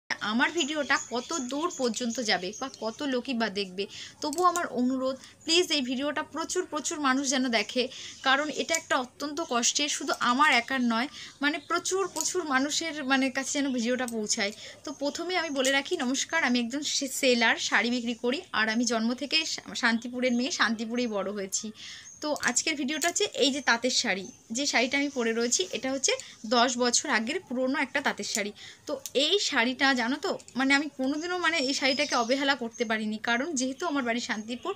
আমার ভিডিওটা কত দূর পর্যন্ত যাবে বা কত লোকই বা দেখবে, তবু আমার অনুরোধ প্লিজ এই ভিডিওটা প্রচুর প্রচুর মানুষ যেন দেখে, কারণ এটা একটা অত্যন্ত কষ্টের, শুধু আমার একার নয়, মানে প্রচুর প্রচুর মানুষের কাছে যেন ভিডিওটা পৌঁছায়। তো প্রথমে আমি বলে রাখি, নমস্কার, আমি একজন সেলার, শাড়ি বিক্রি করি, আর আমি জন্ম থেকে শান্তিপুরের মেয়ে, শান্তিপুরেই বড় হয়েছি। তো আজকের ভিডিওটা হচ্ছে এই যে তাঁতের শাড়ি, যে শাড়িটা আমি পরে রয়েছি, এটা হচ্ছে 10 বছর আগের পুরনো একটা তাঁতের শাড়ি। তো এই শাড়িটা জানো তো, আমি কোনোদিনও এই শাড়িটাকে অবহেলা করতে পারিনি, কারণ যেহেতু আমার বাড়ি শান্তিপুর,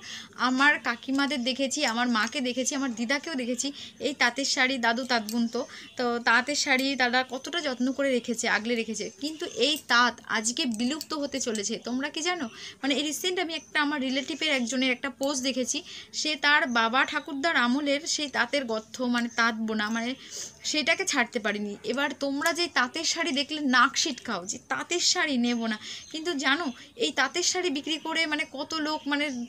আমার কাকিমাদের দেখেছি, আমার মাকে দেখেছি, আমার দিদাকেও দেখেছি এই তাঁতের শাড়ি, দাদু তাঁত বুনতো, তো তাঁতের শাড়ি তারা কতটা যত্ন করে রেখেছে, আগলে রেখেছে। কিন্তু এই তাঁত আজকে বিলুপ্ত হতে চলেছে, তোমরা কি জানো? এই রিসেন্ট আমি আমার রিলেটিভের একজনের একটা পোস্ট দেখেছি, সে তার বাবা ঠাকুরদার আমলের সেই তাঁতের গর্থ, তাঁত বোনা, সেটাকে ছাড়তে পারিনি। এবার তোমরা যে তাঁতের শাড়ি দেখলে নাক সিটকাও যে তাঁতের শাড়ি নেব না, কিন্তু জানো এই তাঁতের শাড়ি বিক্রি করে কত লোক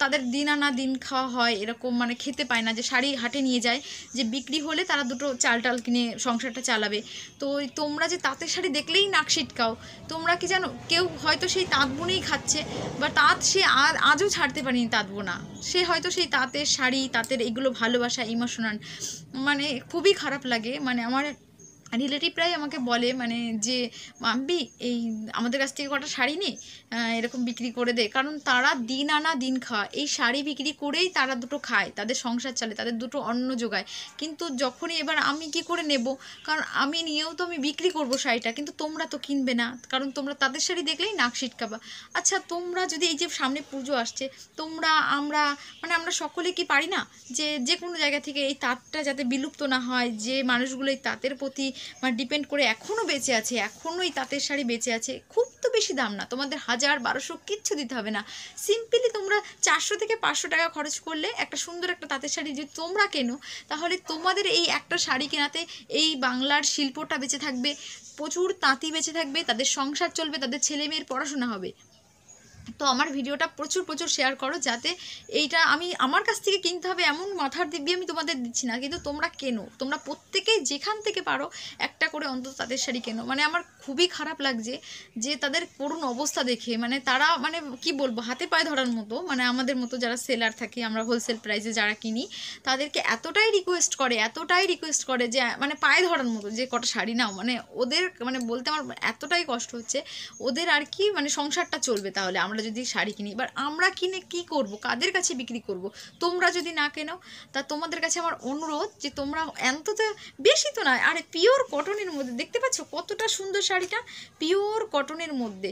তাদের দিন আনা দিন খাওয়া হয়, এরকম খেতে পায় না, যে শাড়ি হাটে নিয়ে যায়, যে বিক্রি হলে তারা দুটো চাল টাল কিনে সংসারটা চালাবে। তো তোমরা যে তাঁতের শাড়ি দেখলেই নাক সিটকাও, তোমরা কি জানো কেউ হয়তো সেই তাঁত বুনেই খাচ্ছে, বা তাঁত সে আজও ছাড়তে পারেনি তাঁত বোনা, সে হয়তো সেই তাঁতের শাড়ি, তাঁতের এগুলো ভালোবাসা, ইমোশনাল, খুবই খারাপ লাগে। আমার রিলেটিভরাই আমাকে বলে যে মাম্পি, এই আমাদের কাছ থেকে কটা শাড়ি নেই, এরকম বিক্রি করে দে, কারণ তারা দিন আনা দিন খাওয়া, এই শাড়ি বিক্রি করেই তারা দুটো খায়, তাদের সংসার চালে, তাদের দুটো অন্ন জোগায়। কিন্তু যখনই এবার আমি কি করে নেব, কারণ আমি নিয়েও তো আমি বিক্রি করব শাড়িটা, কিন্তু তোমরা তো কিনবে না, কারণ তোমরা তাদের শাড়ি দেখলেই নাক সিটকাবা। আচ্ছা, তোমরা যদি এই যে সামনে পুজো আসছে, তোমরা আমরা আমরা সকলে কি পারি না যে যে কোনো জায়গা থেকে এই তাঁতটা যাতে বিলুপ্ত না হয়, যে মানুষগুলো এই তাঁতের প্রতি ডিপেন্ড করে এখনও বেঁচে আছে, এখনও এই তাঁতের শাড়ি বেঁচে আছে, খুব তো বেশি দাম না, তোমাদের 1000-1200 কিচ্ছু দিতে হবে না, সিম্পলি তোমরা 400 থেকে 500 টাকা খরচ করলে একটা সুন্দর একটা তাঁতের শাড়ি যদি তোমরা কেনো, তাহলে তোমাদের এই একটা শাড়ি কেনাতে এই বাংলার শিল্পটা বেঁচে থাকবে, প্রচুর তাঁতি বেঁচে থাকবে, তাদের সংসার চলবে, তাদের ছেলে মেয়ের পড়াশোনা হবে। তো আমার ভিডিওটা প্রচুর প্রচুর শেয়ার করো, যাতে এইটা আমি আমার কাছ থেকে কিনতে হবে এমন মাথার দিব্যি আমি তোমাদের দিচ্ছি না, কিন্তু তোমরা কেনো, তোমরা প্রত্যেকেই যেখান থেকে পারো একটা করে অন্তত তাদের শাড়ি কেনো। আমার খুবই খারাপ লাগছে যে তাদের করুণ অবস্থা দেখে, তারা কি বলবো, হাতে পায়ে ধরার মতো, আমাদের মতো যারা সেলার থাকি, আমরা হোলসেল প্রাইসে যারা কিনি, তাদেরকে এতটাই রিকোয়েস্ট করে যে পায়ে ধরার মতো, যে কটা শাড়ি নাও, ওদের বলতে আমার এতটাই কষ্ট হচ্ছে, ওদের আর কি সংসারটা চলবে তাহলে আমরা যদি শাড়ি কিনি। এবার আমরা কিনে কি করব, কাদের কাছে বিক্রি করব? তোমরা যদি না কেনো, তা তোমাদের কাছে আমার অনুরোধ যে তোমরা অন্তত, বেশি তো নয়, আরে পিওর কটনের মধ্যে, দেখতে পাচ্ছ কতটা সুন্দর শাড়িটা, পিওর কটনের মধ্যে।